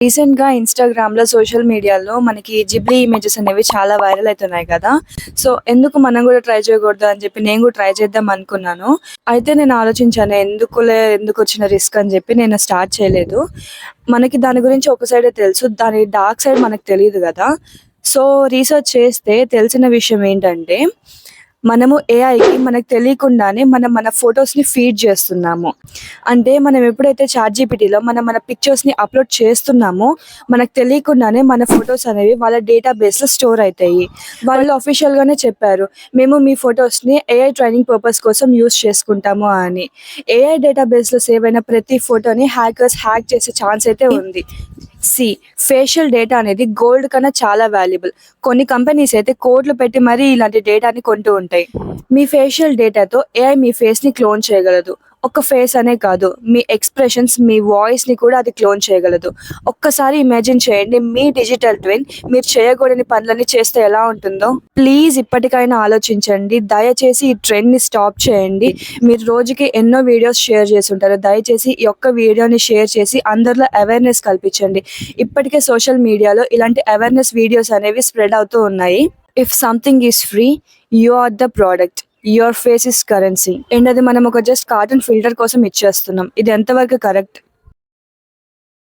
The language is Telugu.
రీసెంట్‌గా ఇన్‌స్టాగ్రామ్‌లో, సోషల్ మీడియాలో మనకి జిబ్లీ ఇమేజెస్ అనేవి చాలా వైరల్ అయితున్నాయి కదా! సో, ఎందుకు మనం గూడా ట్రై చేయకూడదు అని చెప్పి నేను గూడా ట్రై చేద్దాం అనుకున్నాను. అయితే నేను ఆలోచించాను ఎందుకొచ్చిన రిస్క్ అని చెప్పి నేను స్టార్ట్ చేయలేదు. మనకి దాని గురించి ఒక సైడే తెలుసు. దాని డార్క్ సైడ్ మనకు తెలీదు గదా! సో, రీసెర్చ్ చేస్తే తెలిసిన విషయం ఏంటంటే, మనము ఏఐకి మనకు తెలియకుండానే మన ఫోటోస్‌ని ఫీడ్ చేస్తున్నాము. అంటే మనం ఎప్పుడైతే చాట్‌జీపీటీలో మన పిక్చర్స్‌ని అప్‌లోడ్ చేస్తున్నామో, మనకు తెలియకుండానే మన ఫోటోస్ అనేవి వాళ్ళ డేటాబేస్‌లో స్టోర్ అయితాయి. వాళ్ళు అఫీషియల్‌గానే చెప్పారు. మేము మీ ఫోటోస్‌ని ఏఐ ట్రైనింగ్ పర్పస్ కోసం యూజ్ చేసుకుంటాము అని. ఏఐ డేటాబేస్‌లో సేవ్ అయిన ప్రతి ఫోటోని హ్యాకర్స్ హ్యాక్ చేసే ఛాన్స్ అయితే ఉంది. సి ఫేషియల్ డేటా అనేది గోల్డ్ కన్నా చాలా వాల్యుబుల్. కొన్ని కంపెనీస్ అయితే కోట్లు పెట్టి మరీ ఇలాంటి డేటాని కొంటూ ఉంటాయి. మీ ఫేషియల్ డేటాతో ఏఐ మీ ఫేస్‌ని క్లోన్ చేయగలదు. ఒక్క ఫేస్ అనే కాదు, మీ ఎక్స్‌ప్రెషన్స్, మీ వాయిస్‌ని కూడా అది క్లోన్ చేయగలదు. ఒక్కసారి ఇమాజిన్ చేయండి, మీ డిజిటల్ ట్విన్ మీరు చేయకూడని పనులన్నీ చేస్తే ఎలా ఉంటుందో? ప్లీజ్ ఇప్పటికైనా ఆలోచించండి. దయచేసి ఈ ట్రెండ్‌ని స్టాప్ చేయండి. మీరు రోజుకి ఎన్నో వీడియోస్ షేర్ చేసుంటారు. దయచేసి ఈ ఒక్క వీడియోని షేర్ చేసి అందరిలో అవేర్‌నెస్ కల్పించండి. ఇప్పటికే సోషల్ మీడియాలో ఇలాంటి అవేర్‌నెస్ వీడియోస్ అనేవి స్ప్రెడ్ అవుతూ ఉన్నాయి. If something is free, you are the product. Your face is currency. And అది మనం ఒక జస్ట్ కార్టూన్ ఫిల్టర్ కోసం ఇచ్చేస్తున్నాం. ఇది ఎంతవరకు కరెక్ట్?